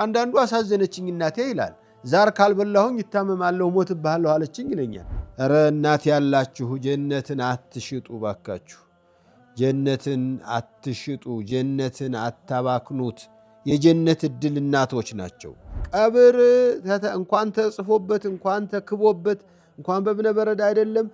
አንዳንዱ አሳዘነችኝ እናቴ ይላል። ዛር ካልበላሁኝ ይታመማለሁ ሞትብሃለሁ አለችኝ ይለኛል። ኧረ እናት ያላችሁ ጀነትን አትሽጡ ባካችሁ። ጀነትን አትሽጡ፣ ጀነትን አታባክኑት። የጀነት እድል እናቶች ናቸው። ቀብር እንኳን ተጽፎበት እንኳን ተክቦበት እንኳን በእብነበረድ አይደለም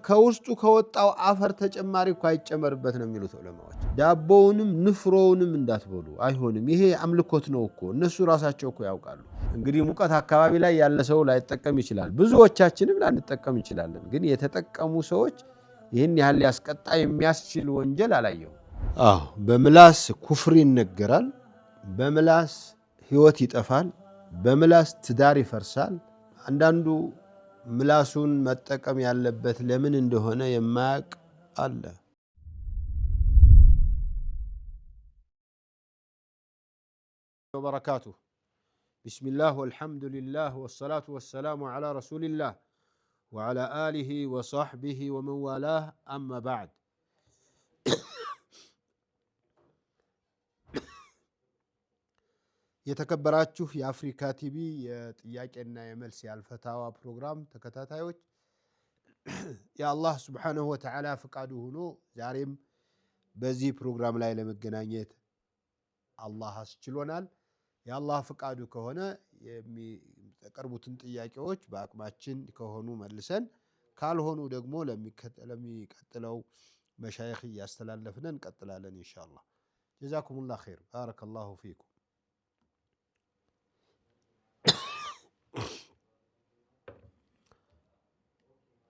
ከውስጡ ከወጣው አፈር ተጨማሪ እኮ አይጨመርበት ነው የሚሉት ዑለማዎች። ዳቦውንም ንፍሮውንም እንዳትበሉ አይሆንም። ይሄ አምልኮት ነው እኮ እነሱ ራሳቸው እኮ ያውቃሉ። እንግዲህ ሙቀት አካባቢ ላይ ያለ ሰው ላይጠቀም ይችላል፣ ብዙዎቻችንም ላንጠቀም ይችላለን። ግን የተጠቀሙ ሰዎች ይህን ያህል ያስቀጣ የሚያስችል ወንጀል አላየው። በምላስ ኩፍር ይነገራል፣ በምላስ ህይወት ይጠፋል፣ በምላስ ትዳር ይፈርሳል። አንዳንዱ ምላሱን መጠቀም ያለበት ለምን እንደሆነ የማያውቅ አለ። ወበረካቱ ቢስሚላህ ወልሐምዱሊላህ ወሰላቱ ወሰላሙ ዐላ ረሱሊላህ ወዐላ አሊሂ ወሰሕቢሂ ወመን ዋላህ አማ በዕድ። የተከበራችሁ የአፍሪካ ቲቪ የጥያቄና የመልስ የአልፈታዋ ፕሮግራም ተከታታዮች የአላህ ስብሓንሁ ወተዓላ ፍቃዱ ሆኖ ዛሬም በዚህ ፕሮግራም ላይ ለመገናኘት አላህ አስችሎናል። የአላህ ፍቃዱ ከሆነ የሚቀርቡትን ጥያቄዎች በአቅማችን ከሆኑ መልሰን ካልሆኑ ደግሞ ለሚቀጥለው መሻይኽ እያስተላለፍን እንቀጥላለን ኢንሻአላህ። ጀዛኩሙላህ ኸይር ባረከላሁ ፊኩም።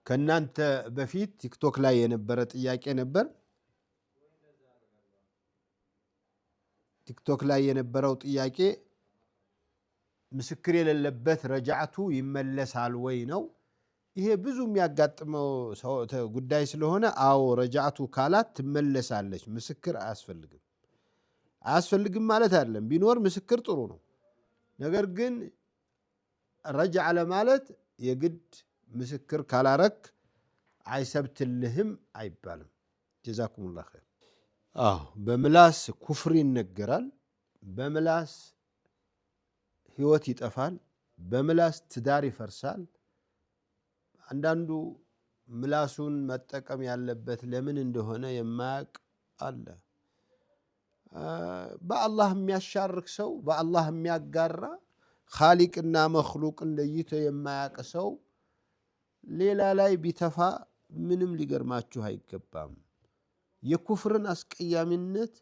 ከናንተ በፊት ቲክቶክ ላይ የነበረ ጥያቄ ነበር። ቲክቶክ ላይ የነበረው ጥያቄ ምስክር የሌለበት ረጃዕቱ ይመለሳል ወይ ነው። ይሄ ብዙ የሚያጋጥመው ጉዳይ ስለሆነ አዎ ረጃዕቱ ካላት ትመለሳለች። ምስክር አያስፈልግም ማለት አይደለም። ቢኖር ምስክር ጥሩ ነው። ነገር ግን ረጃዕ ለማለት የግድ ምስክር ካላረክ አይሰብትልህም አይባልም። ጀዛኩሙላህ ኸይር። በምላስ ኩፍር ይነገራል፣ በምላስ ህይወት ይጠፋል፣ በምላስ ትዳር ይፈርሳል። አንዳንዱ ምላሱን መጠቀም ያለበት ለምን እንደሆነ የማያውቅ አለ። በአላህ የሚያሻርክ ሰው፣ በአላህ የሚያጋራ ኻሊቅና መኽሉቅን ለይቶ የማያውቅ ሰው ሌላ ላይ ቢተፋ ምንም ሊገርማችሁ አይገባም። የኩፍርን አስቀያሚነት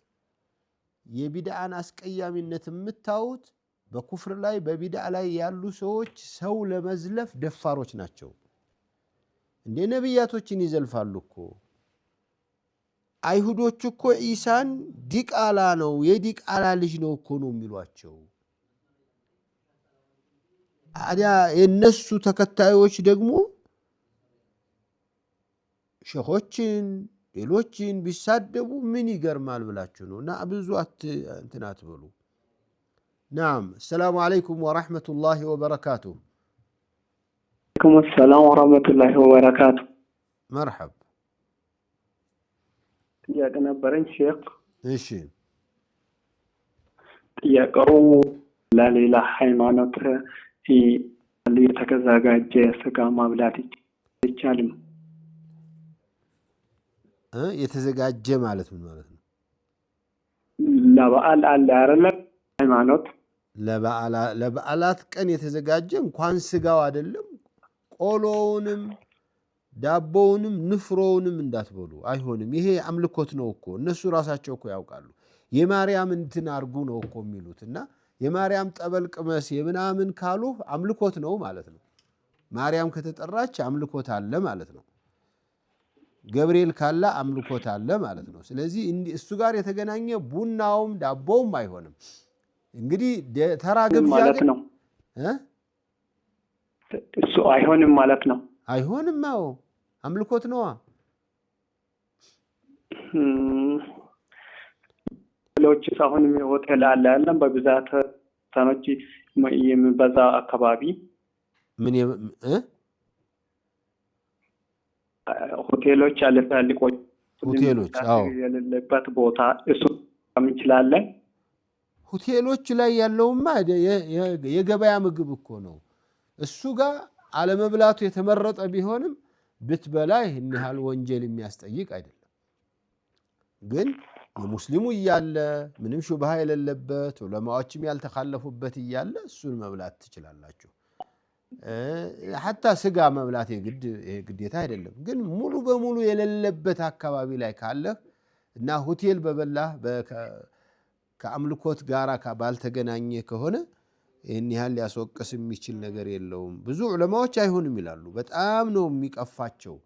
የቢድዓን አስቀያሚነት የምታዩት በኩፍር ላይ በቢድዓ ላይ ያሉ ሰዎች ሰው ለመዝለፍ ደፋሮች ናቸው። እንደ ነቢያቶችን ይዘልፋሉ እኮ። አይሁዶች እኮ ኢሳን ዲቃላ ነው የዲቃላ ልጅ ነው እኮ ነው የሚሏቸው። አዲያ የነሱ ተከታዮች ደግሞ ሸኾችን ሌሎችን ቢሳደቡ ምን ይገርማል ብላችሁ ነው። እና ብዙ እንትን አትበሉ። ናም ሰላሙ አለይኩም ወራህመቱላሂ ወበረካቱ። ወአለይኩም ሰላም ወራህመቱላሂ ወበረካቱ። መርሐብ። ጥያቄ ነበረኝ ሼክ። እሺ ጥያቄው ለሌላ ሃይማኖት የተዘጋጀ ስጋ ማብላት ይቻላል? የተዘጋጀ ማለት ምን ማለት ነው? ለበዓል አለ አይደል? ሃይማኖት ለበዓላት ቀን የተዘጋጀ እንኳን ስጋው አይደለም ቆሎውንም ዳቦውንም ንፍሮውንም እንዳትበሉ አይሆንም። ይሄ አምልኮት ነው እኮ እነሱ ራሳቸው እኮ ያውቃሉ። የማርያም እንትን አርጉ ነው እኮ የሚሉት። እና የማርያም ጠበል ቅመስ የምናምን ካሉ አምልኮት ነው ማለት ነው። ማርያም ከተጠራች አምልኮት አለ ማለት ነው። ገብርኤል ካላ አምልኮት አለ ማለት ነው። ስለዚህ እሱ ጋር የተገናኘ ቡናውም ዳቦውም አይሆንም። እንግዲህ ተራ ግብዣ ማለት ነው። እሱ አይሆንም ማለት ነው። አይሆንም። አዎ አምልኮት ነዋ። ሌሎች አሁን ሆቴል አለ ያለን በብዛት ተኖች የሚበዛ አካባቢ ምን ሆቴሎች አለ ታልቆች ሆቴሎች አዎ የሌለበት ቦታ እሱ እንችላለን። ሆቴሎች ላይ ያለውማ የገበያ ምግብ እኮ ነው። እሱ ጋር አለመብላቱ የተመረጠ ቢሆንም ብትበላ ይህን ያህል ወንጀል የሚያስጠይቅ አይደለም። ግን የሙስሊሙ እያለ ምንም ሹብሃ የሌለበት ዑለማዎችም ያልተካለፉበት እያለ እሱን መብላት ትችላላችሁ። ሐታ ስጋ መብላት ግዴታ አይደለም። ግን ሙሉ በሙሉ የሌለበት አካባቢ ላይ ካለህ እና ሆቴል በበላህ ከአምልኮት ጋር ባልተገናኘ ከሆነ ይህን ያህል ሊያስወቅስ የሚችል ነገር የለውም። ብዙ ዑለማዎች አይሆንም ይላሉ። በጣም ነው የሚቀፋቸው።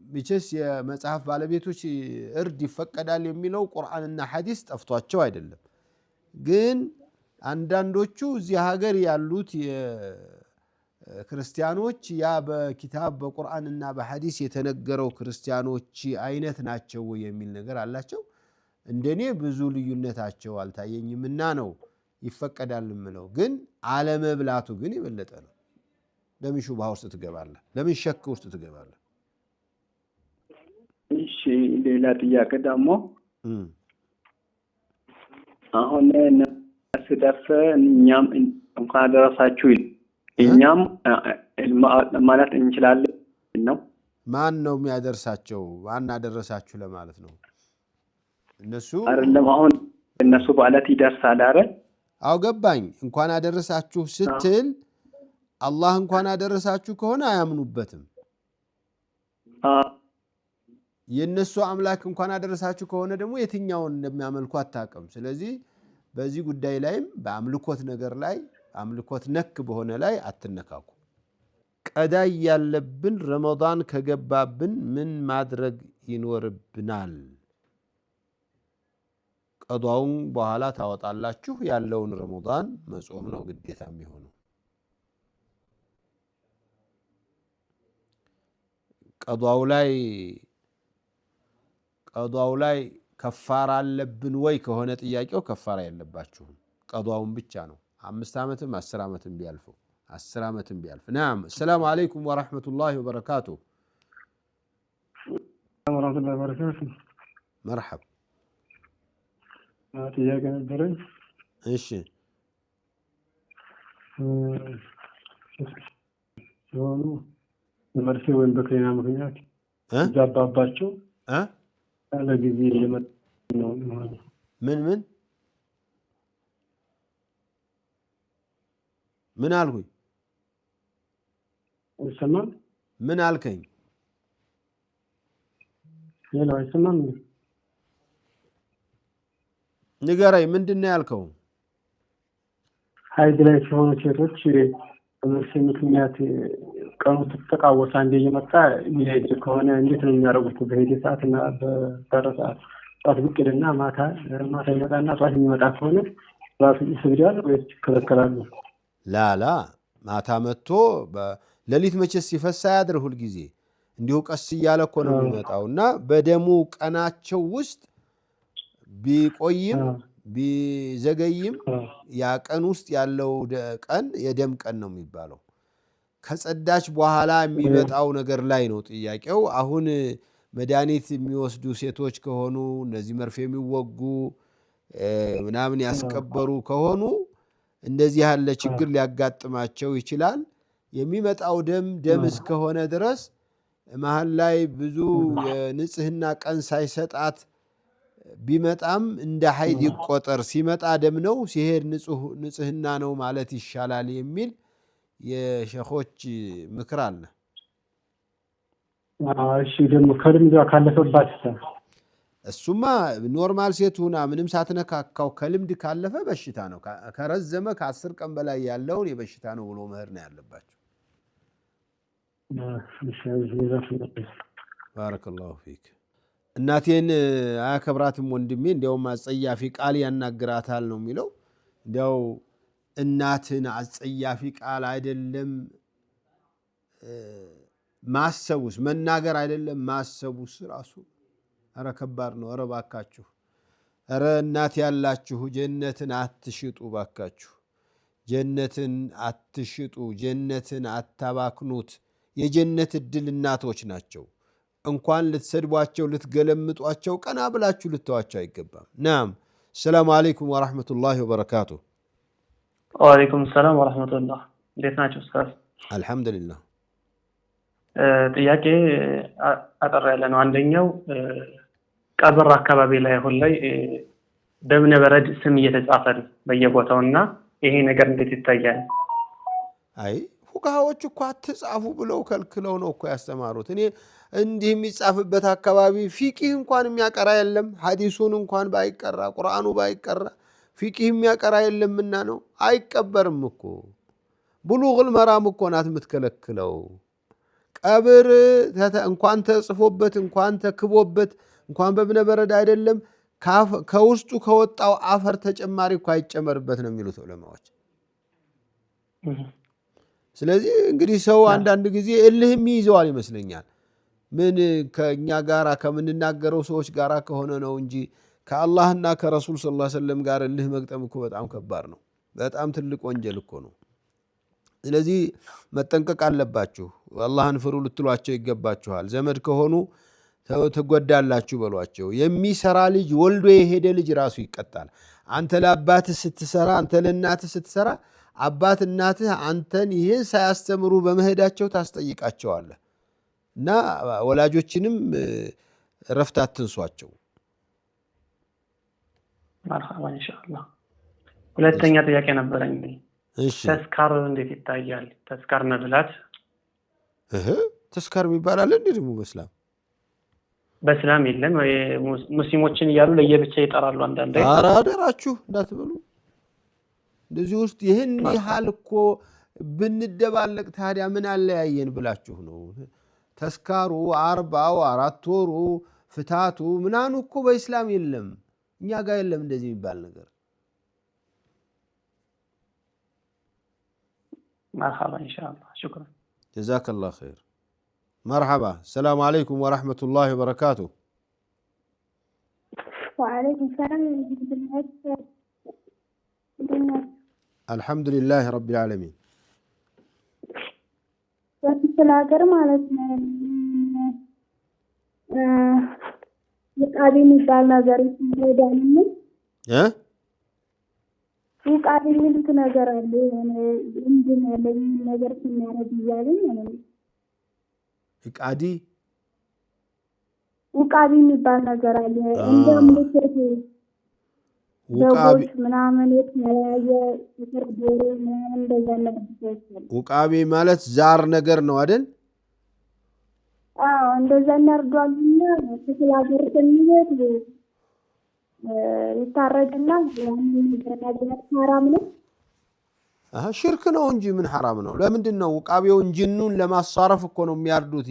ሚቸስ የመጽሐፍ ባለቤቶች እርድ ይፈቀዳል የሚለው ቁርአንና ሐዲስ ጠፍቷቸው አይደለም። ግን አንዳንዶቹ እዚህ ሀገር ያሉት የክርስቲያኖች ያ በኪታብ በቁርአንና በሐዲስ የተነገረው ክርስቲያኖች አይነት ናቸው የሚል ነገር አላቸው። እንደኔ ብዙ ልዩነታቸው አልታየኝምና ነው ይፈቀዳል የምለው። ግን አለመብላቱ ግን የበለጠ ነው። ለምን ሹብሃ ውስጥ ትገባለህ? ለምን ሸክ ውስጥ ትገባለህ? እሺ ሌላ ጥያቄ ደግሞ አሁን ስደርስ እኛም እንኳን አደረሳችሁ እኛም ማለት እንችላለን ነው? ማን ነው የሚያደርሳቸው? ማን አደረሳችሁ ለማለት ነው? እነሱ አይደለም። አሁን እነሱ በዓላት ይደርሳል አይደል? አው ገባኝ። እንኳን አደረሳችሁ ስትል አላህ እንኳን አደረሳችሁ ከሆነ አያምኑበትም። የነሱ አምላክ እንኳን አደረሳችሁ ከሆነ ደግሞ የትኛውን እንደሚያመልኩ አታውቅም። ስለዚህ በዚህ ጉዳይ ላይም በአምልኮት ነገር ላይ አምልኮት ነክ በሆነ ላይ አትነካኩ። ቀዳይ ያለብን ረመዳን ከገባብን ምን ማድረግ ይኖርብናል? ቀዷውን በኋላ ታወጣላችሁ። ያለውን ረመዳን መጾም ነው ግዴታ የሚሆነው። ቀዷው ላይ ከፋራ አለብን ወይ ከሆነ ጥያቄው ከፋራ የለባችሁም። ቀዷውን ብቻ ነው። 5 ዓመትም 10 ዓመትም ቢያልፈው 10 ዓመትም ቢያልፍ። ናም ሰላም አለይኩም ወራህመቱላሂ ወበረካቱ። ወራህመቱላሂ ወበረካቱ። መርሐባ። ጥያቄ ነበረኝ። እሺ ሲሆኑ በመርፌ ወይም በክኒና ምክንያት ዛባባቸው ያለ ጊዜ የመጣ ነው ማለት ነው። ምን አልኩኝ? አይሰማም? ምን አልከኝ? ሌላው አይሰማም? ንገረኝ፣ ምንድን ነው ያልከው? ሀይድ ላይ ሲሆኑ ሴቶች በመርፌ ምክንያት ቀኑ ተቃወሰ አንዴ እየመጣ ይሄድ ከሆነ እንዴት ነው የሚያደርጉት? በሄደ ሰዓት እና በቀረ ሰዓት ጠዋት ብቅ ይልና ማታ ይመጣና ጠዋት የሚመጣ ከሆነ ራሱ ይስብዳል ወይስ ይከለከላሉ? ላላ ማታ መጥቶ ሌሊት መቼስ ሲፈሳ ያድር ሁል ጊዜ እንዲሁ ቀስ እያለ እኮ ነው የሚመጣው እና በደሙ ቀናቸው ውስጥ ቢቆይም ቢዘገይም ያ ቀን ውስጥ ያለው ቀን የደም ቀን ነው የሚባለው። ከጸዳች በኋላ የሚመጣው ነገር ላይ ነው ጥያቄው። አሁን መድኃኒት የሚወስዱ ሴቶች ከሆኑ እነዚህ መርፌ የሚወጉ ምናምን ያስቀበሩ ከሆኑ እንደዚህ ያለ ችግር ሊያጋጥማቸው ይችላል። የሚመጣው ደም እስከሆነ ድረስ መሀል ላይ ብዙ የንጽህና ቀን ሳይሰጣት ቢመጣም እንደ ሀይድ ይቆጠር፣ ሲመጣ ደም ነው ሲሄድ ንጽህና ነው ማለት ይሻላል የሚል የሸኾች ምክር አለ። እሺ ደግሞ ከልምዷ ካለፈባት እሱማ ኖርማል ሴት ሁና ምንም ሳትነካካው ከልምድ ካለፈ በሽታ ነው። ከረዘመ ከ10 ቀን በላይ ያለውን የበሽታ ነው ብሎ መሄድ ነው ያለባቸው። ባረከላሁ ፊክ። እናቴን አያከብራትም ወንድሜ፣ እንዲያውም አጸያፊ ቃል ያናግራታል ነው የሚለው። እንዲያው እናትን አጸያፊ ቃል አይደለም ማሰቡስ፣ መናገር አይደለም ማሰቡስ ራሱ ኧረ ከባድ ነው። ኧረ ባካችሁ፣ ኧረ እናት ያላችሁ ጀነትን አትሽጡ ባካችሁ። ጀነትን አትሽጡ፣ ጀነትን አታባክኑት። የጀነት እድል እናቶች ናቸው። እንኳን ልትሰድቧቸው ልትገለምጧቸው ቀና ብላችሁ ልተዋቸው አይገባም። ናም السلام عليكم ورحمة الله وبركاته. وعليكم السلام ورحمة الله. እንዴት ናችሁ ኡስታዝ? الحمد لله. ጥያቄ አጠር ያለ ነው። አንደኛው ቀብር አካባቢ ላይ አሁን ላይ በእብነ በረድ ስም እየተጻፈ ነው በየቦታውና ይሄ ነገር እንዴት ይታያል? አይ ፉቃሃዎች እኮ አትጻፉ ብለው ከልክለው ነው እኮ ያስተማሩት። እኔ እንዲህ የሚጻፍበት አካባቢ ፊቂህ እንኳን የሚያቀራ የለም። ሐዲሱን እንኳን ባይቀራ ቁርአኑ ባይቀራ ፊቂህ የሚያቀራ የለምና ነው። አይቀበርም እኮ ብሉግል መራም እኮ ናት የምትከለክለው። ቀብር እንኳን ተጽፎበት እንኳን ተክቦበት እንኳን በእብነ በረድ አይደለም ከውስጡ ከወጣው አፈር ተጨማሪ እኮ አይጨመርበት ነው የሚሉት ዑለማዎች። ስለዚህ እንግዲህ ሰው አንዳንድ ጊዜ እልህም ይይዘዋል ይመስለኛል። ምን ከኛ ጋራ ከምንናገረው ሰዎች ጋራ ከሆነ ነው እንጂ ከአላህና ከረሱል ሰለላሁ ዐለይሂ ወሰለም ጋር እልህ መግጠም እኮ በጣም ከባድ ነው። በጣም ትልቅ ወንጀል እኮ ነው። ስለዚህ መጠንቀቅ አለባችሁ። አላህን ፍሩ ልትሏቸው ይገባችኋል። ዘመድ ከሆኑ ትጎዳላችሁ በሏቸው። የሚሰራ ልጅ ወልዶ የሄደ ልጅ ራሱ ይቀጣል። አንተ ለአባትህ ስትሰራ፣ አንተ ለእናትህ ስትሰራ አባት እናትህ አንተን ይህን ሳያስተምሩ በመሄዳቸው ታስጠይቃቸዋለህ። እና ወላጆችንም ረፍት አትንሷቸው። መርሐባ ኢንሻአላህ። ሁለተኛ ጥያቄ ነበረኝ። እሺ ተስካር እንዴት ይታያል? ተስካር መብላት ተስካር የሚባል አለ እንዴ? ደግሞ በእስላም የለም። ሙስሊሞችን እያሉ ለየብቻ ይጠራሉ። አንዳንዴ ኧረ አደራችሁ እንዳትበሉ። እንደዚህ ውስጥ ይህን ያህል እኮ ብንደባለቅ ታዲያ ምን አለያየን ብላችሁ ነው? ተስካሩ 40 4 ወሩ ፍታቱ ምናኑ እኮ በእስላም የለም። እኛ ጋር የለም እንደዚህ የሚባል ነገር። مرحبا إن شاء الله. شكرا جزاك الله خير. مرحبا. السلام عليكم ورحمة الله وبركاته. وعليكم السلام ورحمة الله. الحمد لله رب العالمين. በተላገር ማለት ነው የቃቢ የሚባል ነገር ይሄዳልኝ ውቃቢ የሚሉት ነገር አለ። እንድን ያለኝ ነገር ስናረግ ይያለኝ ማለት ነው። ውቃቢ የሚባል ነገር አለ። እንደም ልትት ውቃቢ ምናምን የተለያየ ተርቦ እንደዛ ነገር ይችላል። ውቃቢ ማለት ዛር ነገር ነው አይደል? አዎ እንደዛ እናርዷልና ተስላገር ከሚሄድ ይታረድና ያንን ነገር حرام ነው። ሽርክ ነው እንጂ ምን حرام ነው? ለምንድን ነው ውቃቢውን ጅኑን ለማሳረፍ እኮ ነው የሚያርዱት።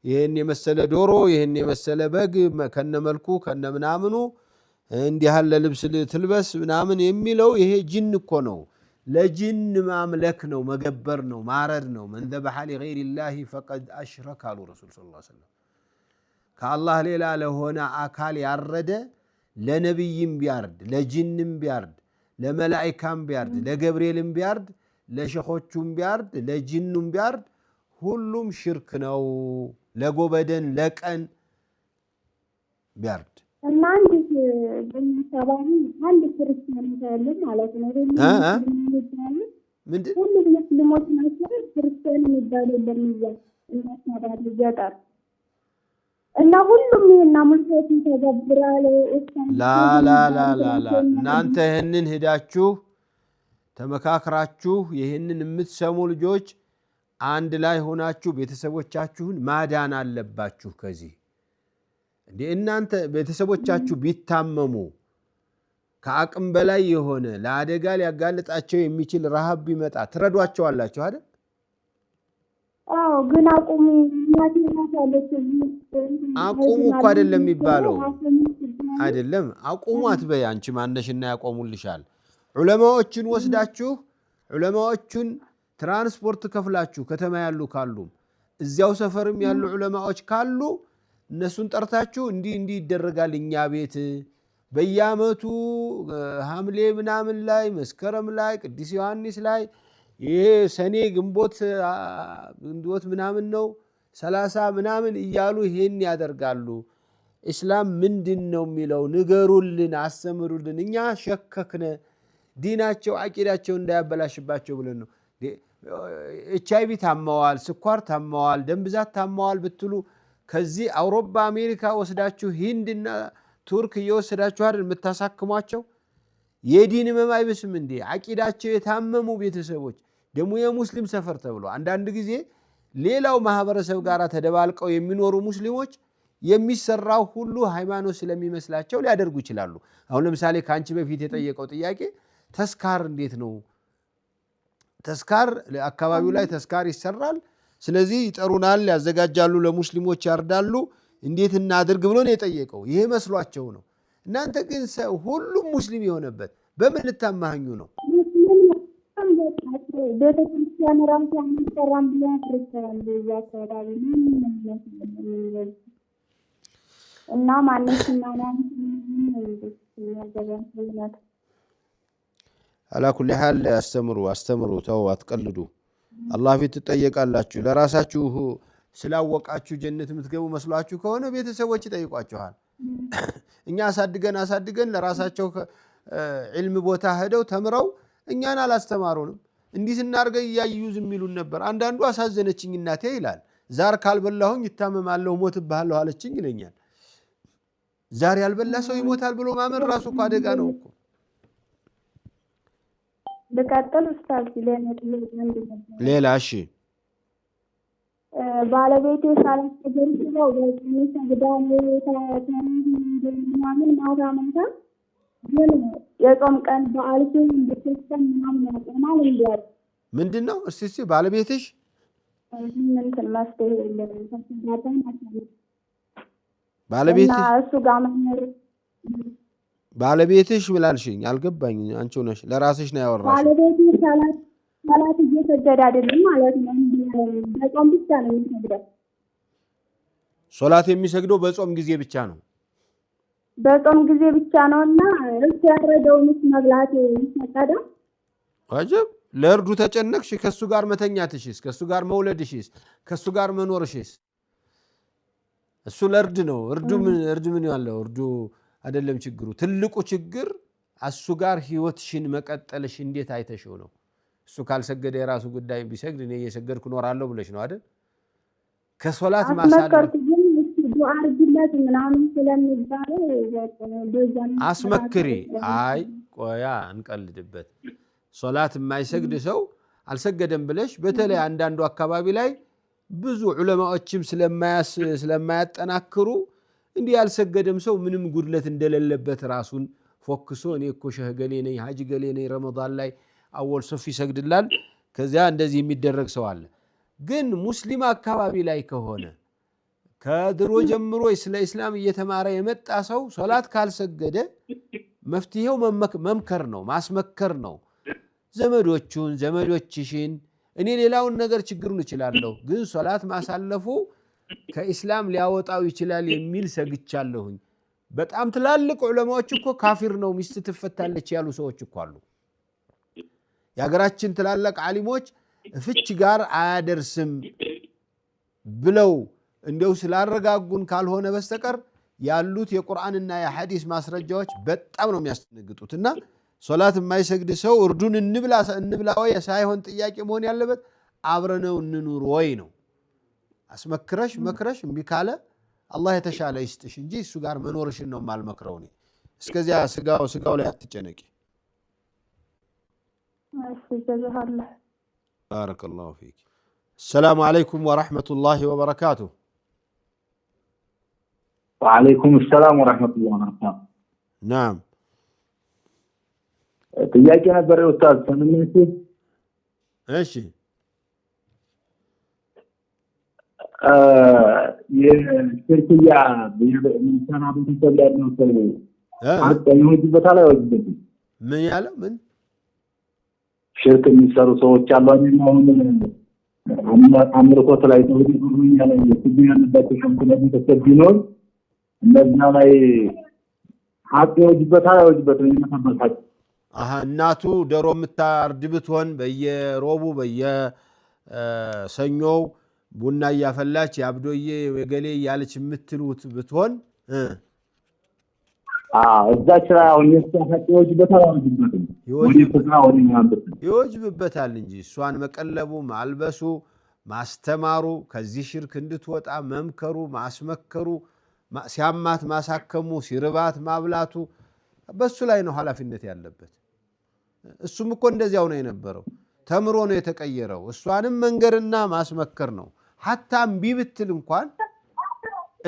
ይሄን የመሰለ ዶሮ ይሄን የመሰለ በግ ከነመልኩ ከነምናምኑ እንዲህ ያለ ልብስ ትልበስ ምናምን የሚለው ይሄ ጅን እኮ ነው። ለጅን ማምለክ ነው፣ መገበር ነው፣ ማረድ ነው። من ذبح لغير الله فقد أشرك አሉ ረሱል ሰለላሁ ዐለይሂ ወሰለም። ከአላህ ሌላ ለሆነ አካል ያረደ ለነብይም ቢያርድ ለጅንም ቢያርድ ለመላእክታም ቢያርድ ለገብርኤልም ቢያርድ ለሸኾቹም ቢያርድ ለጅኑም ቢያርድ ሁሉም ሽርክ ነው። ለጎበደን ለቀን ቢያርድ እና በሚሰባው አንድ ክርስቲያን ያለ ማለት ነው። ምንድን ሁሉም ሙስሊሞች ናቸው። ክርስቲያን የሚባል የለም ይላል እና ታዲያ ይያጣል እና ሁሉም ይሄና ሙልቶች ተገብራለ ላ እናንተ ይሄንን ሄዳችሁ ተመካክራችሁ ይሄንን የምትሰሙ ልጆች አንድ ላይ ሆናችሁ ቤተሰቦቻችሁን ማዳን አለባችሁ። ከዚህ እንዴ እናንተ ቤተሰቦቻችሁ ቢታመሙ ከአቅም በላይ የሆነ ለአደጋ ሊያጋልጣቸው የሚችል ረሃብ ቢመጣ ትረዷቸዋላችሁ አይደል? አዎ ግን አቁሙ አቁሙ እኮ አይደለም የሚባለው። አይደለም አቁሙ አትበይ አንቺ ማነሽና ያቆሙልሻል። ዑለማዎችን ወስዳችሁ ዑለማዎችን ትራንስፖርት ከፍላችሁ ከተማ ያሉ ካሉ እዚያው ሰፈርም ያሉ ዑለማዎች ካሉ እነሱን ጠርታችሁ እንዲህ ይደረጋል እኛ ቤት በየዓመቱ ሐምሌ ምናምን ላይ መስከረም ላይ ቅዱስ ዮሐንስ ላይ ይሄ ሰኔ ግንቦት ምናምን ነው 30 ምናምን እያሉ ይሄን ያደርጋሉ። ኢስላም ምንድነው የሚለው ንገሩልን አስተምሩልን እኛ ሸከክነ ዲናቸው አቂዳቸው እንዳያበላሽባቸው ብለን ነው ኤችአይቪ ታመዋል ስኳር ታመዋል ደም ብዛት ታመዋል ብትሉ ከዚህ አውሮፓ አሜሪካ ወስዳችሁ ሂንድና ቱርክ እየወሰዳችሁ አይደል የምታሳክሟቸው የዲን መማይብስም እንዴ አቂዳቸው የታመሙ ቤተሰቦች ደሙ የሙስሊም ሰፈር ተብሎ አንዳንድ ጊዜ ሌላው ማህበረሰብ ጋራ ተደባልቀው የሚኖሩ ሙስሊሞች የሚሰራው ሁሉ ሃይማኖት ስለሚመስላቸው ሊያደርጉ ይችላሉ አሁን ለምሳሌ ካንቺ በፊት የጠየቀው ጥያቄ ተስካር እንዴት ነው ተስካር ለአካባቢው ላይ ተስካር ይሰራል ስለዚህ ይጠሩናል ያዘጋጃሉ ለሙስሊሞች ያርዳሉ እንዴት እናድርግ ብሎ ነው የጠየቀው ይሄ መስሏቸው ነው እናንተ ግን ሁሉም ሙስሊም የሆነበት በምን ልታማኙ ነው ቤተክርስቲያን ራሱ አንሰራም ብለው ክርስቲያን ያሰራሉ እና ማንነትና على كل حال استمروا تو اتقلدوا الله في تጠየቃላችሁ ለራሳችሁ ስላወቃችሁ ጀነት የምትገቡ መስሏችሁ ከሆነ ቤተሰቦች ይጠይቋችኋል እኛ አሳድገን ለራሳቸው ዒልም ቦታ ሄደው ተምረው እኛን አላስተማሩንም እንዲህ እናርገ ያዩዝ የሚሉን ነበር አንዳንዱ አሳዘነችኝ እናቴ ይላል ዛር ካልበላሁኝ ይታመማለሁ ሞትብሃለሁ አለችኝ ይለኛል ዛር ያልበላ ሰው ይሞታል ብሎ ማመን ራሱ አደጋ ነው እኮ በቀጥል ኡስታዝ ሌላ እሺ ባለቤቴ ሳላስ ተገርሰው በሚሰ ግዳኔ ተማምን ማውራመንታ ግን የጾም ቀን በአልኩ እንደተሰም ምናምን ያቆማል እንዴት ምንድነው እስቲ ባለቤትሽ ምን ተማስተህ የለም ተሰዳታን አሰብ ባለቤትሽ እሱ ጋር መኖር ባለቤትሽ ብላልሽኝ አልገባኝ አንቺው ነሽ ለራስሽ ነው ያወራሽ ባለቤቴ ሰላት እየሰገደ አይደለም ማለት ነው በጾም ብቻ ነው የሚሰግደው ሶላት የሚሰግደው በጾም ጊዜ ብቻ ነው በጾም ጊዜ ብቻ ነውና እሱ ያረደው መብላት ይፈቀዳል አጀብ ለርዱ ተጨነቅሽ ከሱ ጋር መተኛትሽስ ከሱ ጋር መውለድሽስ ከሱ ጋር መኖርሽስ እሱ ለርድ ነው እርድ ምን ያለው እርዱ አይደለም ችግሩ ትልቁ ችግር እሱ ጋር ህይወትሽን መቀጠልሽ እንዴት አይተሽው ነው እሱ ካልሰገደ የራሱ ጉዳይ ቢሰግድ እኔ እየሰገድኩ ኖራለሁ ብለሽ ነው አይደል ከሶላት ማሳለፍ ዱዓ አርግለት ምናምን ስለሚባል አስመክሪ አይ ቆያ እንቀልድበት ሶላት የማይሰግድ ሰው አልሰገደም ብለሽ በተለይ አንዳንዱ አካባቢ ላይ ብዙ ዑለማዎችም ስለማያጠናክሩ እንዲህ ያልሰገደም ሰው ምንም ጉድለት እንደሌለበት ራሱን ፎክሶ እኔ እኮ ሸህ ገሌ ነኝ ሀጂ ገሌ ነኝ ረመዳን ላይ አወል ሶፍ ይሰግድላል ከዚያ እንደዚህ የሚደረግ ሰው አለ ግን ሙስሊም አካባቢ ላይ ከሆነ ከድሮ ጀምሮ ስለ እስላም እየተማረ የመጣ ሰው ሶላት ካልሰገደ መፍትሄው መምከር ነው ማስመከር ነው ዘመዶችሽን እኔ ሌላውን ነገር ችግሩን ይችላልው ግን ሶላት ማሳለፉ ከኢስላም ሊያወጣው ይችላል የሚል ሰግቻለሁኝ በጣም ትላልቅ ዑለማዎች እኮ ካፊር ነው ሚስት ትፈታለች ያሉ ሰዎች እኮ አሉ ያገራችን ትላልቅ ዓሊሞች ፍች ጋር አያደርስም ብለው እንደው ስላረጋጉን ካልሆነ በስተቀር ያሉት የቁርአንና የሐዲስ ማስረጃዎች በጣም ነው የሚያስደነግጡትና ሶላት የማይሰግድ ሰው እርዱን እንብላ ወይ ሳይሆን ጥያቄ መሆን ያለበት አብረነው እንኑር ወይ ነው አስመክረሽ መክረሽ እምቢ ካለ አላህ የተሻለ ይስጥሽ እንጂ እሱ ጋር መኖርሽን ነው ማልመክረው ነው እስከዚያ ስጋው ላይ አትጨነቂ بارك الله فيك السلام عليكم ورحمة الله وبركاته وعليكم السلام ورحمة الله وبركاته نعم ጥያቄ ነበር ኡስታዝ ተመልሼ እሺ የሽርክያ በሚሰራ ቤተሰብ ያለው ሰው ይሁንበት አላወጅበት ምን ያለ ምን ሽርክ የሚሰሩ ሰዎች አሉ አምልኮት ላይ ተወዲሁ ያለ ያለበት ሽርክ ለቤተሰብ ቢኖር እንደዛ ላይ ሀቅ ይወጅበት አላወጅበት ነው እናቱ ደሮ የምታርድ ብትሆን በየሮቡ በየሰኞው ቡና ያፈላች ያብዶዬ ወገሌ ያለች የምትሉት ብትሆን እዛች ላይ አሁን ይወጅበታል አልወጅበትም ወዲ ፍቅራ ወዲ ምናምን ይወጅብበታል እንጂ እሷን መቀለቡ ማልበሱ ማስተማሩ ከዚህ ሽርክ እንድትወጣ መምከሩ ማስመከሩ ሲያማት ማሳከሙ ሲርባት ማብላቱ በሱ ላይ ነው ኃላፊነት ያለበት። እሱም እኮ እንደዚያው ነው የነበረው ተምሮ ነው የተቀየረው። እሷንም መንገርና ማስመከር ነው። ሐታ እምቢ ብትል እንኳን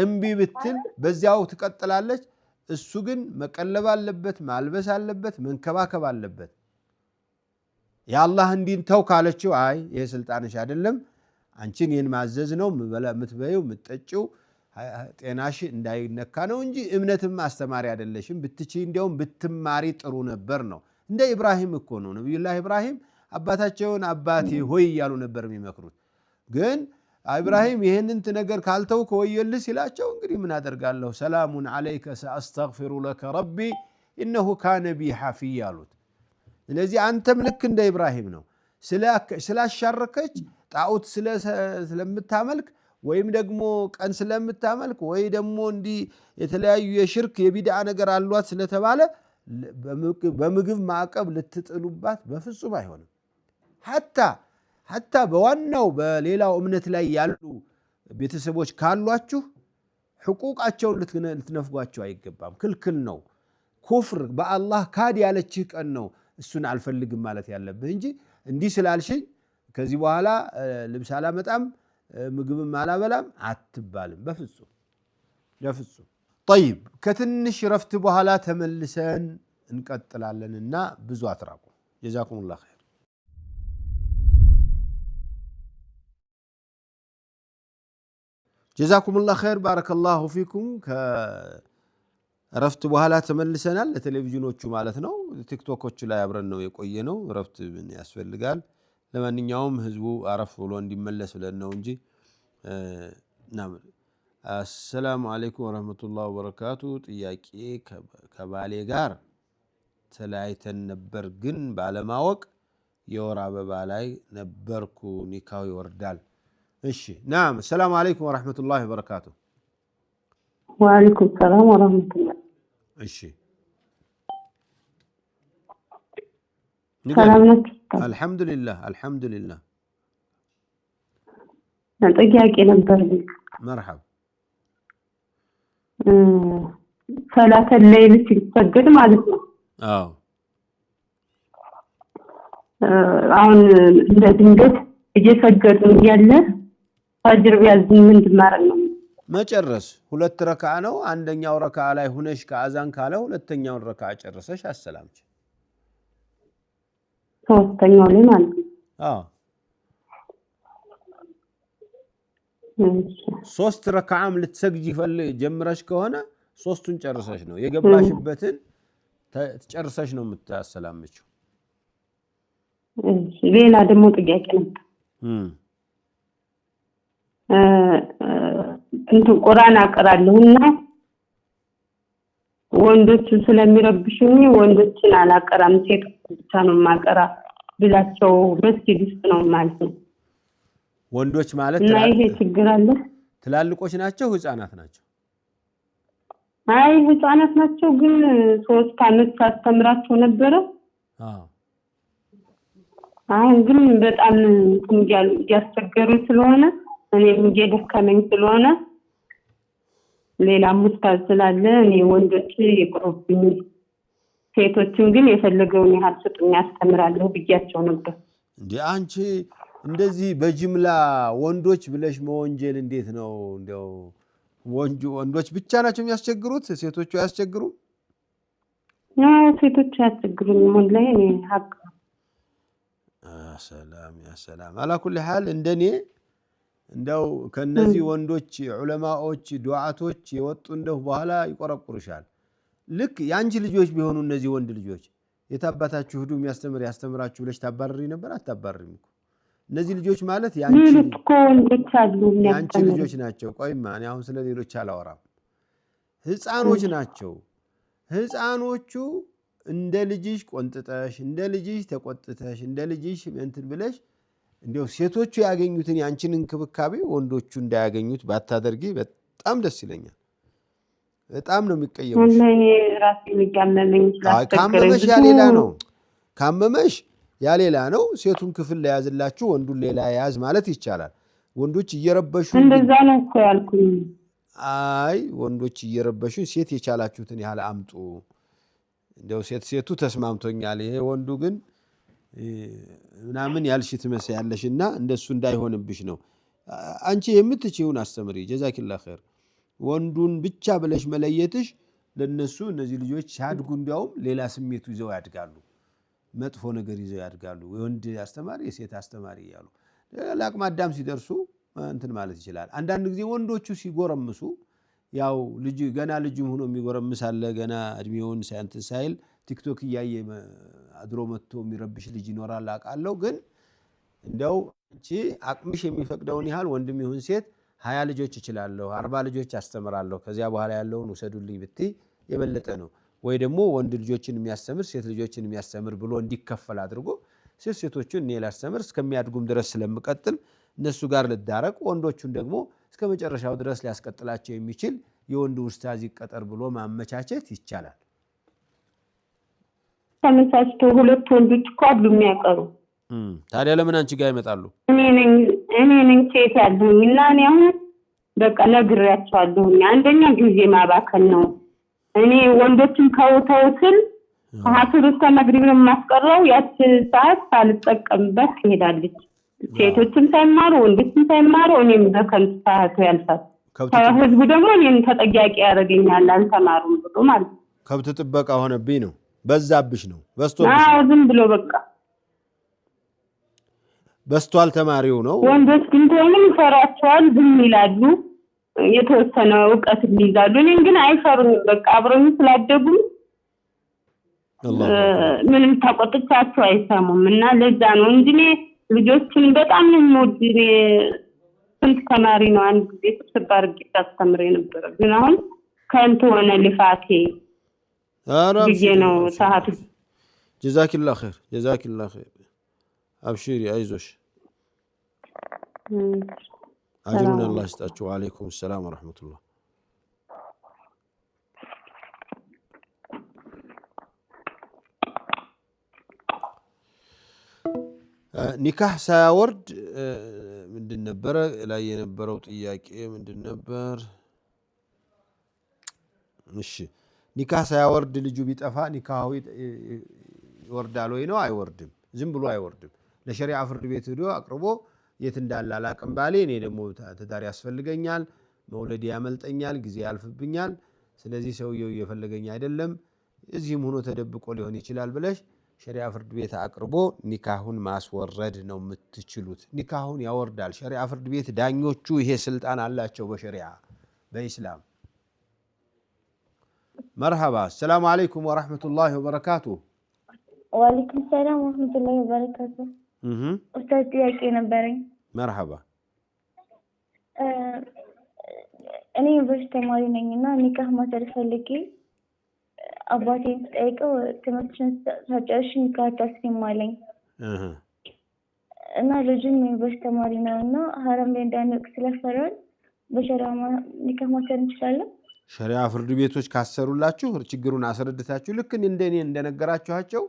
እምቢ ብትል በዚያው ትቀጥላለች። እሱ ግን መቀለብ አለበት ማልበስ አለበት መንከባከብ አለበት። የአላህ እንዲን ተው ካለችው አይ ይሄ ስልጣንሽ አይደለም አንቺን ይሄን ማዘዝ ነው ምትበይው ምትጠጪው ጤናሽ እንዳይነካ ነው እንጂ እምነትም አስተማሪ አይደለሽም ብትቺ እንደውም ብትማሪ ጥሩ ነበር ነው። እንደ ኢብራሂም እኮ ነው ነብዩላህ ኢብራሂም አባታቸውን አባቴ ሆይ ያሉ ነበር የሚመክሩት። ግን ኢብራሂም ይሄንን ነገር ካልተው ከወየልስ ይላቸው እንግዲህ ምን አደርጋለሁ ሰላሙን አለይከ ሰአስተግፊሩ ለከ ረቢ ኢነሁ ካነ ቢ ሐፊያ አሉት። ስለዚህ አንተም ልክ እንደ ኢብራሂም ነው ስላሻረከች ጣዖት ስለምታመልክ ወይም ደግሞ ቀን ስለምታመልክ ወይ ደግሞ እንዲ የተለያዩ የሽርክ የቢድዓ ነገር አሏት ስለተባለ በምግብ ማዕቀብ ልትጥሉባት በፍጹም አይሆንም። ሐታ በዋናው በሌላው እምነት ላይ ያሉ ቤተሰቦች ካሏችሁ ሕቁቃቸውን ልትነፍጓቸው አይገባም። ክልክል ነው። ኩፍር በአላህ ካድ ያለችህ ቀን ነው እሱን አልፈልግም ማለት ያለብህ እንጂ እንዲህ ስላልሽኝ ከዚህ በኋላ ልብስ አላመጣም ምግብም አላበላም አትባልም በፍጹም ለፍጹም። طيب ከትንሽ ረፍት በኋላ ተመልሰን እንቀጥላለንና ብዙ አትራቁ። ጀዛኩሙላህ ኸይር። ጀዛኩሙላህ ኸይር ባረከላሁ ፊኩም። ከረፍት በኋላ ተመልሰናል። ለቴሌቪዥኖቹ ማለት ነው ቲክቶኮቹ ላይ አብረን ነው የቆየ ነው። ረፍት ምን ያስፈልጋል? ለማንኛውም ህዝቡ አረፍ ብሎ እንዲመለስ ብለን ነው እንጂ አሰላሙ አለይኩም ወራህመቱላሂ ወበረካቱ። ጥያቄ ከባሌ ጋር ተለያይተን ነበር ግን ባለማወቅ የወር አበባ ላይ ነበርኩ ኒካው ይወርዳል? እሺ ናም ሰላም አለይኩም ወራህመቱላሂ ወበረካቱ። ወአለይኩም ሰላም ወራህመቱላህ። እሺ ሰላም ነህ? አልሐምዱሊላህ አልሐምዱሊላህ። ጥያቄ ነበር። መርሐባ። ሰላተ ሌሊት ሲሰገድ ማለት ነው። አዎ አሁን እንደ ድንገት እየሰገድን እያለ ፈጅር ቢያዝን ምንድን ማድረግ ነው? መጨረስ። ሁለት ረካዓ ነው። አንደኛው ረካዓ ላይ ሁነሽ ከአዛን ካለ ሁለተኛውን ረካዓ ጨርሰሽ አሰላምች። ሶስተኛው ላይ ማለት ነው። አዎ ሶስት ረካዓም ልትሰግጂ ጀምረሽ ከሆነ ሶስቱን ጨርሰሽ ነው የገባሽበትን ጨርሰሽ ነው የምታሰላምችው። ሌላ ደግሞ ጥያቄ ነበር። ቁርአን አቀራለሁና ወንዶች ስለሚረብሹኝ ወንዶችን አላቀራም ሴቶች ብቻ ነው ማቀራ ብላቸው መስጊድ ውስጥ ነው ማለት ነው። ወንዶች ማለት እና ይሄ ችግር አለ? ትላልቆች ናቸው ህፃናት ናቸው? አይ ህፃናት ናቸው ግን 3 ዓመት ሳስተምራቸው ነበረ። አሁን ግን በጣም ያስቸገሩ ስለሆነ እኔም እየደከመኝ ስለሆነ ሌላ ሙስታዝ ስላለ እኔ ወንዶች ይቅሩብኝ ሴቶችን ግን የፈለገውን ያህል ስጡኝ አስተምራለሁ ብያቸው ነበር። እንዴ አንቺ እንደዚህ በጅምላ ወንዶች ብለሽ መወንጀል እንዴት ነው? እንደው ወንዶች ብቻ ናቸው የሚያስቸግሩት ሴቶቹ አያስቸግሩም? ሴቶቹ አያስቸግሩም። ወላሂ እኔ ሀቅ ሰላም ያ ሰላም አላ ኩል ሐል እንደኔ እንደው ከነዚህ ወንዶች ዑለማዎች ዱዓቶች የወጡ እንደው በኋላ ይቆረቁርሻል። ልክ ያንቺ ልጆች ቢሆኑ እነዚህ ወንድ ልጆች የታባታችሁ ሁሉ ያስተምራችሁ ብለሽ ታባረሪ ነበር? አታባረሪም እኮ። እነዚህ ልጆች ማለት ያንቺ ልጆች ናቸው። ቆይማ እኔ አሁን ስለ ሌሎች አላወራም። ህፃኖች ናቸው። ህፃኖቹ እንደ ልጅሽ ቆንጥጠሽ እንደ ልጅሽ ተቆጥተሽ እንደ ልጅሽ እንትን ብለሽ እንደው ሴቶቹ ያገኙትን ያንቺን እንክብካቤ ወንዶቹ እንዳያገኙት ባታደርጊ በጣም ደስ ይለኛል። በጣም ነው የሚቀየሙሽ። እኔ ራሴ የሚጋመመኝ ካመመሽ ያ ሌላ ነው። ካመመሽ ያ ሌላ ነው። ሴቱን ክፍል ለያዝላችሁ ወንዱን ሌላ ያዝ ማለት ይቻላል። ወንዶች እየረበሹ እንደዛ ነው እኮ ያልኩኝ። አይ ወንዶች እየረበሹ ሴት የቻላችሁትን ያህል አምጡ። እንደው ሴቱ ተስማምቶኛል፣ ይሄ ወንዱ ግን ምናምን ያልሽ ትመስያለሽና እንደሱ እንዳይሆንብሽ ነው። አንቺ የምትችይውን አስተምሪ። ጀዛኪላህ ኸይር። ወንዱን ብቻ ብለሽ መለየትሽ ለነሱ እነዚህ ልጆች ሲያድጉ እንዲያውም ሌላ ስሜቱ ይዘው ያድጋሉ፣ መጥፎ ነገር ይዘው ያድጋሉ። የወንድ አስተማሪ የሴት አስተማሪ እያሉ ለአቅመ አዳም ሲደርሱ እንትን ማለት ይችላል። አንዳንድ ጊዜ ወንዶቹ ሲጎረምሱ ያው ልጅ ገና ልጅም ሆኖ የሚጎረምስ አለ። ገና እድሜውን ሳይንትን ሳይል ቲክቶክ እያየ አድሮ መጥቶ የሚረብሽ ልጅ ይኖራል አውቃለሁ። ግን እንደው አንቺ አቅምሽ የሚፈቅደውን ያህል ወንድም ይሁን ሴት 20 ልጆች እችላለሁ 40 ልጆች አስተምራለሁ ከዚያ በኋላ ያለውን ውሰዱልኝ ብትይ የበለጠ ነው። ወይ ደግሞ ወንድ ልጆችን የሚያስተምር ሴት ልጆችን የሚያስተምር ብሎ እንዲከፈል አድርጎ ሴቶቹን እኔ ላስተምር እስከሚያድጉም ድረስ ስለምቀጥል እነሱ ጋር ልዳረቅ፣ ወንዶቹን ደግሞ እስከ መጨረሻው ድረስ ሊያስቀጥላቸው የሚችል የወንድ ኡስታዝ ይቀጠር ብሎ ማመቻቸት ይቻላል። ተመሳስቶ ሁለት ወንዶች እኮ አሉ የሚያቀሩ። ታዲያ ለምን አንቺ ጋር ይመጣሉ? እኔ ነኝ ሴት ያለሁኝ እና እኔ አሁን በቃ ነግሬያቸዋለሁኝ። አንደኛ ጊዜ ማባከን ነው። እኔ ወንዶችን ከውተው ስል ከሀሱር እስከ መግሪብ ነው የማስቀረው። ያች ሰዓት ሳልጠቀምበት ትሄዳለች። ሴቶችም ሳይማሩ ወንዶችም ሳይማሩ እኔም በከንቱ ሰዓቱ ያልፋል። ህዝቡ ደግሞ እኔን ተጠያቂ ያደርገኛል አልተማሩም ብሎ ማለት ነው። ከብት ጥበቃ ሆነብኝ ነው፣ በዛብሽ ነው፣ በስቶብሽ ነው። ዝም ብሎ በቃ በስቷል ተማሪው ነው። ወንዶች ግን ተምን ይፈራቸዋል፣ ዝም ይላሉ፣ የተወሰነ እውቀት ይይዛሉ። እኔን ግን አይፈሩኝም። በቃ አብረው ስላደጉ ምንም ተቆጥቻቸው አይሰሙም። እና ለዛ ነው እንጂ እኔ ልጆችን በጣም ነው የምወድ። ስንት ተማሪ ነው አንድ ጊዜ ስብስብ አድርጌ አስተምሬ ነበር። ግን አሁን ከንቱ ሆነ ልፋቴ ብዬ ነው ሰዓቱ። ጀዛኪላህ ኸይር ጀዛኪላህ ኸይር። አብሽሪ አይዞሽ፣ አጅሩን አላህ ይስጣችሁ። ወአለይኩም ሰላም ወራህመቱላህ። ኒካህ ሳያወርድ ምንድን ነበረ ላይ የነበረው ጥያቄ ምንድን ነበር? እሺ ኒካህ ሳያወርድ ልጁ ቢጠፋ ኒካሁ ይወርዳል ወይ ነው? አይወርድም። ዝም ብሎ አይወርድም። ለሸሪዓ ፍርድ ቤት ሄዶ አቅርቦ የት እንዳለ አላቅም ባሌ፣ እኔ ደግሞ ትዳር ያስፈልገኛል፣ መውለድ ያመልጠኛል፣ ጊዜ ያልፍብኛል፣ ስለዚህ ሰውየው እየፈለገኝ አይደለም፣ እዚህም ሆኖ ተደብቆ ሊሆን ይችላል ብለሽ ሸሪዓ ፍርድ ቤት አቅርቦ ኒካሁን ማስወረድ ነው የምትችሉት። ኒካሁን ያወርዳል ሸሪዓ ፍርድ ቤት። ዳኞቹ ይሄ ስልጣን አላቸው በሸሪዓ በኢስላም። መርሐባ። ሰላም አለይኩም ወራህመቱላሂ ወበረካቱ። ወአለይኩም ሰላም ወራህመቱላሂ ወበረካቱ። ኡስታዝ ጥያቄ ነበረኝ። መርሐባ። እኔ ዩኒቨርሲቲ ተማሪ ነኝና ኒካህ ማሰር ፈልጌ አባቴን ስጠይቀው ትምህርትሽን ሳጨርሽ ኒካህ ታስሪም አለኝ እና ልጁም ዩኒቨርሲቲ ተማሪ ነው እና ሀረም ላይ እንዳንወቅ ስለፈራን በሸሪዓ ኒካህ ማሰር እንችላለን? ሸሪዓ ፍርድ ቤቶች ካሰሩላችሁ ችግሩን አስረድታችሁ ልክ እንደኔ እንደነገራችኋቸው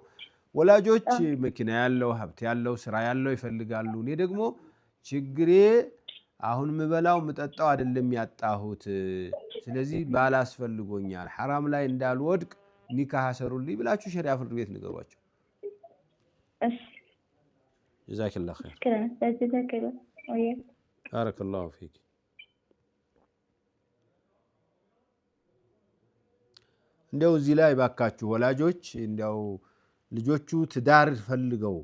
ወላጆች መኪና ያለው ሀብት ያለው ስራ ያለው ይፈልጋሉ። እኔ ደግሞ ችግሬ አሁን ምበላው ምጠጣው አይደለም ያጣሁት፣ ስለዚህ ባል አስፈልጎኛል፣ ሐራም ላይ እንዳልወድቅ ኒካህ አሰሩልኝ ብላችሁ ሸሪዓ ፍርድ ቤት ንገሯቸው። እሺ ጀዛከላህ ኸይር። ጀዛከላህ ኸይር። ባረከላሁ ፊክ። እንደው እዚህ ላይ ባካችሁ ወላጆች እንደው ልጆቹ ትዳር ፈልገው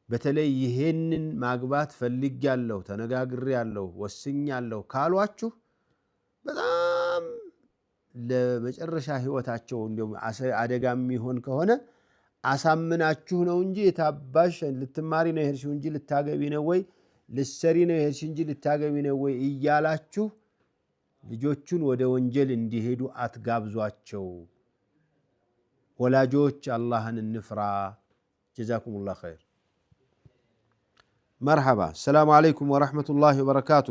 በተለይ ይሄንን ማግባት ፈልጊያለሁ፣ ተነጋግሬያለሁ፣ ወስኛለሁ ካሏችሁ በጣም ለመጨረሻ ህይወታቸው እንደው አደጋ የሚሆን ከሆነ አሳምናችሁ ነው እንጂ የታባሽ ልትማሪ ነው ይሄርሽ እንጂ ልታገቢ ነው ወይ ልትሰሪ ነው ይሄርሽ እንጂ ልታገቢ ነው ወይ እያላችሁ ልጆቹን ወደ ወንጀል እንዲሄዱ አትጋብዟቸው። ወላጆች አላህን እንፍራ። ጀዛኩሙላህ ኸይር። መርሐባ። ሰላም አለይኩም ወራህመቱላሂ ወበረካቱ።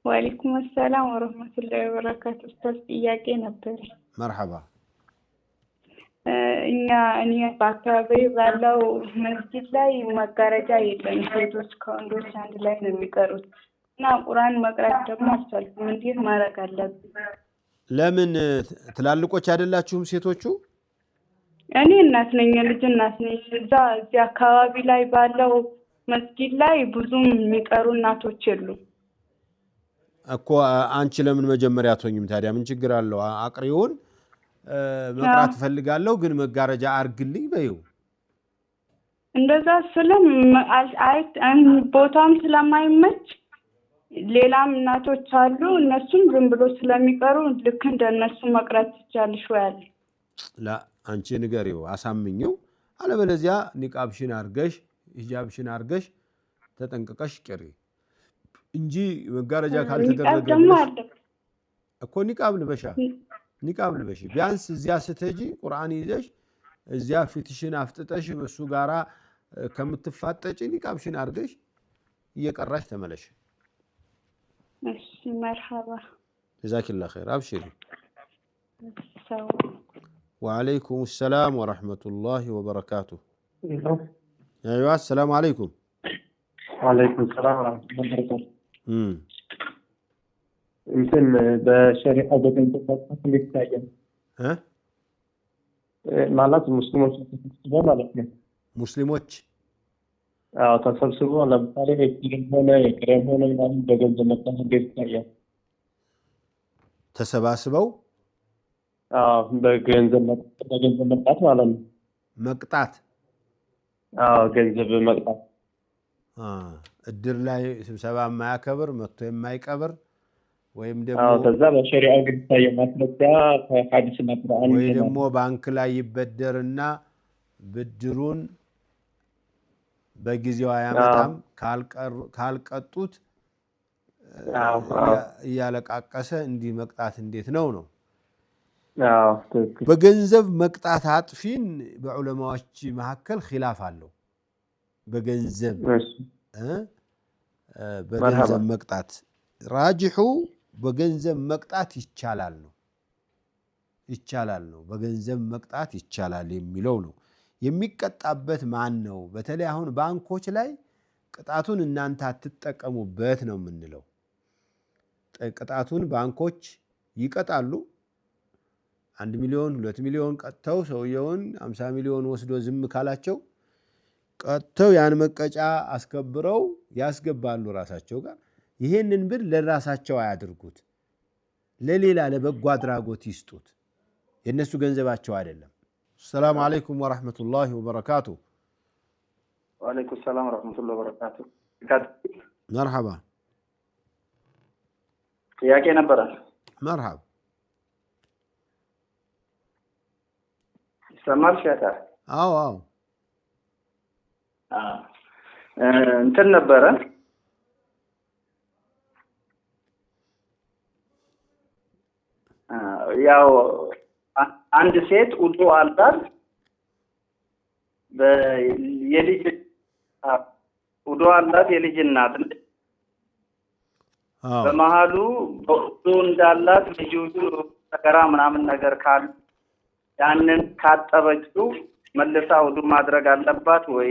ወአለይኩም ሰላም ወራህመቱላሂ ወበረካቱ። ኡስታዝ ጥያቄ ነበር። መርሐባ። እኔ በአካባቢ ባለው መስጊድ ላይ መጋረጃ የለም። ሴቶች ከወንዶች አንድ ላይ ነው የሚቀሩት እና ቁርአን መቅራት ደግሞ አልቻልኩም። እንዴት ማድረግ አለብኝ? ለምን ትላልቆች አይደላችሁም ሴቶቹ? እኔ እናት ነኝ፣ ልጅ እናት ነኝ። እዚህ አካባቢ ላይ ባለው መስጊድ ላይ ብዙም የሚቀሩ እናቶች የሉም እኮ። አንቺ ለምን መጀመሪያ አትሆኝም ታዲያ? ምን ችግር አለው? አቅሪውን መቅራት እፈልጋለሁ ግን መጋረጃ አርግልኝ በይው። እንደዛ ቦታውም ስለማይመች ሌላም እናቶች አሉ፣ እነሱም ዝም ብሎ ስለሚቀሩ ልክ እንደነሱ መቅራት ትቻለሽ ወይ አለ። አንቺ ንገሪው፣ አሳምኚው። አለበለዚያ ኒቃብሽን አርገሽ ሂጃብሽን አርገሽ ተጠንቅቀሽ ቅሪ እንጂ መጋረጃ ካልተደረገ እኮ ኒቃብ ልበሻ። ኒቃብ ልበሽ ቢያንስ እዚያ ስትሄጂ ቁርአን ይዘሽ እዚያ ፊትሽን አፍጥጠሽ በሱ ጋራ ከምትፋጠጪ ኒቃብሽን አርገሽ እየቀራሽ ተመለሽ። እሺ መርሐባ። ጀዛኪላህ ኸይር። አብሽሪ። ወአለይኩም ሰላም ወራህመቱላሂ ወበረካቱሁ። አይዋ ሰላም አለይኩም። ወአለይኩም ሰላም ወራህመቱላሂ ወበረካቱሁ። እንትን በሸሪዓ በገንዘብ እንዴት ይታያል? ማለት ሙስሊሞች ተሰብስበው ማለት ነው። ሙስሊሞች ተሰብስበው ለምሳሌ የኪልም ሆነ የክሬም ሆነ ምናምን በገንዘብ መቅጣት እንዴት ይታያል? ተሰባስበው በገንዘብ መቅጣት ማለት ነው። መቅጣት ገንዘብ መቅጣት። እድር ላይ ስብሰባ የማያከብር መጥቶ የማይቀብር ወይም ደግሞ ከዛ በሸሪዓ ግን ይታያል ማስረጃ ከሐዲስና ቁርአን ወይ ደግሞ ባንክ ላይ ይበደርና ብድሩን በጊዜው አያመጣም ካልቀጡት እያለቃቀሰ እንዲህ መቅጣት እንዴት ነው? በገንዘብ መቅጣት አጥፊን በዑለማዎች መካከል ኺላፍ አለው። በገንዘብ መቅጣት ራጅሑ በገንዘብ መቅጣት ይቻላል ነው። በገንዘብ መቅጣት ይቻላል የሚለው ነው። የሚቀጣበት ማን ነው? በተለይ አሁን ባንኮች ላይ ቅጣቱን እናንተ አትጠቀሙበት ነው የምንለው። ቅጣቱን ባንኮች ይቀጣሉ። 1 ሚሊዮን 2 ሚሊዮን ቀጥተው ሰውየውን 50 ሚሊዮን ወስዶ ዝም ካላቸው ቀጥተው ያን መቀጫ አስከብረው ያስገባሉ ራሳቸው ጋር። ይሄንን ብር ለራሳቸው አያድርጉት፣ ለሌላ ለበጎ አድራጎት ይስጡት። የነሱ ገንዘባቸው አይደለም። ሰላም አለይኩም ወራህመቱላሂ ወበረካቱ። ወአለይኩም ሰላም ወራህመቱላሂ ወበረካቱ። መርሐባ። ጥያቄ ነበረ። መርሐባ። ይሰማል ሸታ? አዎ እንትን ነበረ ያው አንድ ሴት ውዱ አላት የልጅ እናት በመሃሉ ውዱ እንዳላት ልጁ ተገራ ምናምን ነገር ካለ ያንን ካጠበችው መልሳ ውዱ ማድረግ አለባት ወይ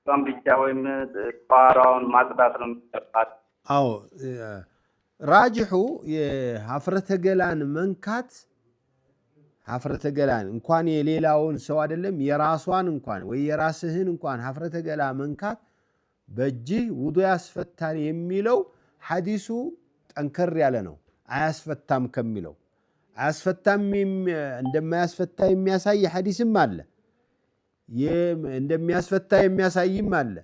ብቻ ወይም ጧራውን ማጽዳት ነው የሚገባት? አዎ ራጅሑ የሀፍረተ ገላን መንካት ሀፍረተ ገላን እንኳን የሌላውን ሰው አይደለም የራሷን እንኳን ወይ የራስህን እንኳን ሀፍረተ ገላ መንካት በእጅህ ውዱ ያስፈታል የሚለው ሐዲሱ ጠንከር ያለ ነው። አያስፈታም ከሚለው አያስፈታም እንደማያስፈታ የሚያሳይ ሐዲስም አለ፣ እንደሚያስፈታ የሚያሳይም አለ።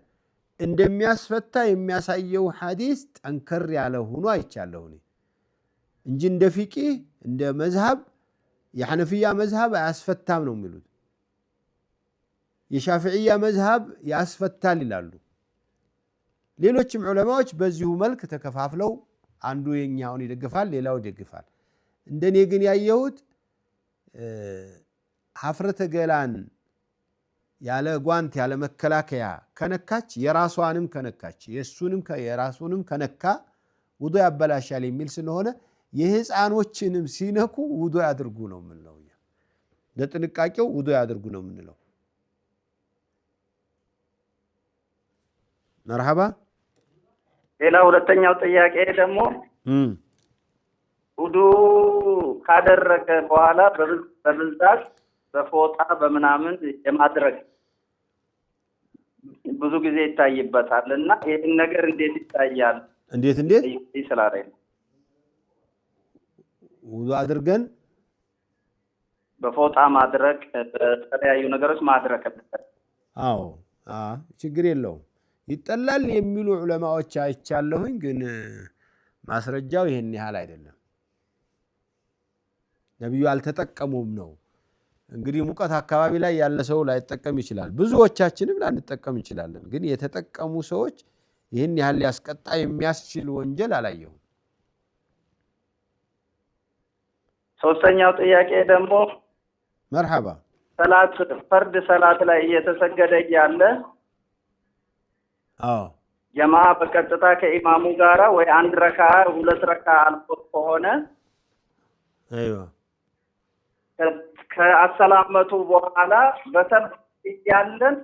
እንደሚያስፈታ የሚያሳየው ሐዲስ ጠንከር ያለ ሆኖ አይቻለሁ እንጂ እንደ ፊቂህ እንደ መዝሃብ የሐነፊያ መዝሃብ አያስፈታም ነው የሚሉት። የሻፊዕያ መዝሃብ ያስፈታል ይላሉ። ሌሎችም ዑለማዎች በዚሁ መልክ ተከፋፍለው አንዱ የኛውን ይደግፋል፣ ሌላው ይደግፋል። እንደኔ ግን ያየሁት ሀፍረተ ገላን ያለ ጓንት ያለ መከላከያ ከነካች የራሷንም ከነካች የሱንም የራሱንም ከነካ ውዱ ያበላሻል የሚል ስለሆነ የህፃኖችንም ሲነኩ ውዱ ያድርጉ ነው የምንለው። ለጥንቃቄው ውዱ ያድርጉ ነው የምንለው። መርሐባ። ሌላ ሁለተኛው ጥያቄ ደግሞ ውዱ ካደረገ በኋላ በብዛት በፎጣ በምናምን የማድረግ ብዙ ጊዜ ይታይበታል እና ይህን ነገር እንዴት ይታያል? እንዴት ይስላል ውዱ አድርገን በፎጣ ማድረግ በተለያዩ ነገሮች ማድረግ? አዎ ችግር የለውም። ይጠላል የሚሉ ዑለማዎች አይቻለሁኝ፣ ግን ማስረጃው ይሄን ያህል አይደለም። ነብዩ አልተጠቀሙም ነው። እንግዲህ ሙቀት አካባቢ ላይ ያለ ሰው ላይጠቀም ይችላል፣ ብዙዎቻችንም ላንጠቀም እንችላለን። ግን የተጠቀሙ ሰዎች ይህን ያህል ሊያስቀጣ የሚያስችል ወንጀል አላየሁም። ሶስተኛው ጥያቄ ደግሞ መርሐባ ፈርድ ሰላት ላይ እየተሰገደ ያለ ጀማዓ በቀጥታ ከኢማሙ ጋራ ወይ አንድ ረካ ሁለት ረካ አልፎ ከሆነ ከአሰላመቱ በኋላ በተር ያለን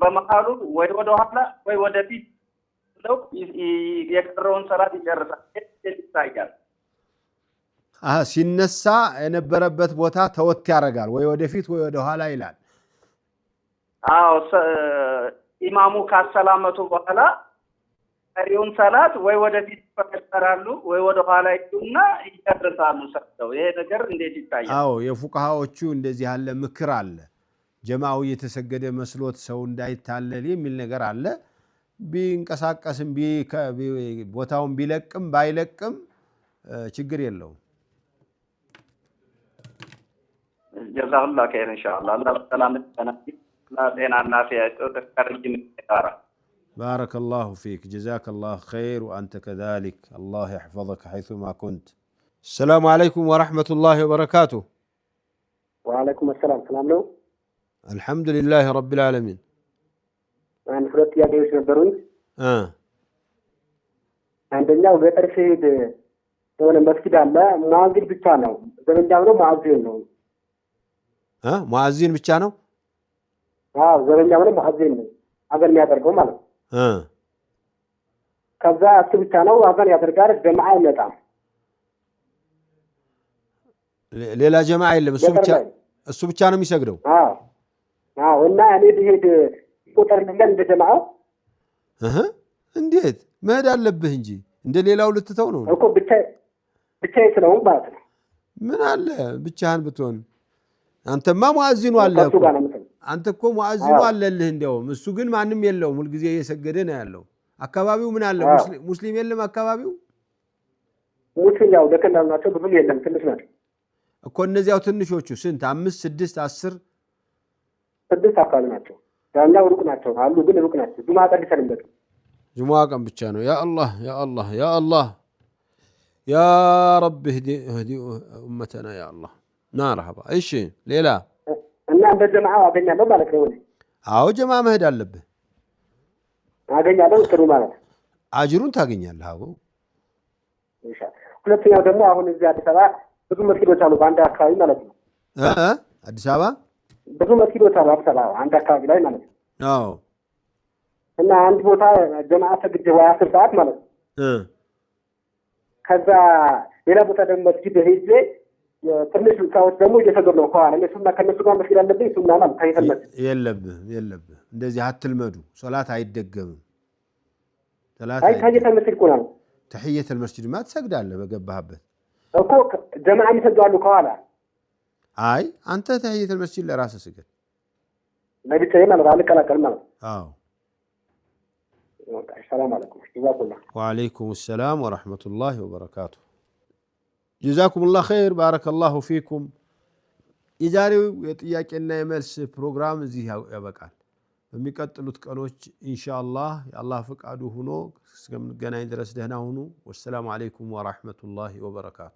በመሃሉ ወይ ወደ ኋላ ወይ ወደፊት ነው የቀረውን ሰላት ይጨርሳል። ይታያል። ሲነሳ የነበረበት ቦታ ተወት ያደርጋል፣ ወይ ወደፊት ወይ ወደ ኋላ ይላል። አዎ ኢማሙ ካሰላመቱ በኋላ ቀሪውን ሰላት ወይ ወደፊት ይፈቀራሉ ወይ ወደ ኋላ ይሉና ይጨርሳሉ ሰጥተው። ይሄ ነገር እንዴት ይታያል? አዎ የፉቃሃዎቹ እንደዚህ ያለ ምክር አለ። ጀማው እየተሰገደ መስሎት ሰው እንዳይታለል የሚል ነገር አለ። ቢንቀሳቀስም ቦታውን ቢለቅም ባይለቅም ችግር የለውም። ጀዛሁላህ ኸይር ኢንሻአላህ። አላህ ሰላም ጤናና ተከርጅም ይጣራ። بارك الله فيك، جزاك الله خير وأنت كذلك، الله يحفظك حيثما كنت. السلام عليكم ورحمة الله وبركاته. وعليكم السلام. سلام له. الحمد لله رب العالمين. أنا فرت يا جيش نبرون. عندنا وقتر سيد هنا مسجد الله معاذين بتشانو. زمن جاونو معاذين نو. معاذين بتشانو؟ زمن جاونو معاذين نو. أقل ما يدركوا ماله. كذا أتبتانو أقل يدركار الجماعة يمتعم. ليلا جماعة اللي السبتشانو ميسقدو. وإنا يعني بهيد قطر من الجماعة. እንዴት መሄድ አለብህ እንጂ እንደ ሌላው ልትተው ነው እኮ ብቻዬ ስለሆንኩ ማለት ነው። ምን አለ ብቻህን ብትሆን? አንተማ ሙአዚኑ አለ እኮ አንተ እኮ ሙአዚኑ አለልህ። እንደውም እሱ ግን ማንም የለውም፣ ሁልጊዜ እየሰገደ ነው ያለው። አካባቢው ምን አለ? ሙስሊም የለም አካባቢው። ሙስሊም ያው ደከናል ናቸው፣ ብዙም የለም፣ ትንሽ ናቸው እኮ እነዚያው ትንሾቹ። ስንት? 5 6 10 6 አካባቢ ናቸው። ያኛው ሩቅ ናቸው አሉ፣ ግን ሩቅ ናቸው። ጁማ ቀድሰንበት ጁማ ቀን ብቻ ነው። ያ አላህ ያ አላህ ያ አላህ ያ ረብ እህዲ ኡመተና ያ አላህ። መርሐባ። እሺ ሌላ እና እንደ ጀማዓ አገኛለሁ ማለት ነው። አዎ ጀማዓ መሄድ አለብህ። አገኛለሁ ጥሩ ማለት አጅሩን ታገኛለህ። አዎ ኢንሻአላህ። ሁለተኛው ደግሞ አሁን እዚህ አዲስ አበባ ብዙ መስጊዶች አሉ፣ በአንድ አካባቢ ማለት ነው። አዲስ አበባ ብዙ መስጊዶች አሉ፣ አዲስ አበባ አንድ አካባቢ ላይ ማለት ነው። አዎ እና አንድ ቦታ ጀማዓ ሰግጄ ወይ 10 ሰዓት ማለት ነው። ከዛ ሌላ ቦታ ደግሞ መስጊድ ሄጄ ትንሽ ሰዎች ደግሞ እየሰገዱ ነው ከኋላ። እሱና ከነሱ ጋር መስጊድ አለብኝ። እሱና ማለት ታይተለት የለብህ እንደዚህ አትልመዱ። ሶላት አይደገምም። ሶላት ታየተል መስጊድ እኮ ነው። ተህየተል መስጊድ ማ ትሰግዳለህ በገባህበት እኮ ጀማዓ ይሰግዳሉ ከኋላ። አይ አንተ ተህየተል መስጊድ ለራስህ ስገድ። ለብቻዬ ማለት አልቀላቀልም ማለት። አዎ السلام عليكم. جزاكم الله. وعليكم السلام ورحمة الله وبركاته. جزاكم الله خير. بارك الله فيكم. የዛሬው የጥያቄና የመልስ ፕሮግራም እዚህ ያበቃል። በሚቀጥሉት ቀኖች ኢንሻአላህ የአላህ ፈቃዱ ሆኖ እስከምንገናኝ ድረስ ደህና ሁኑ። ወሰላሙ አለይኩም ወራህመቱላሂ ወበረካቱ።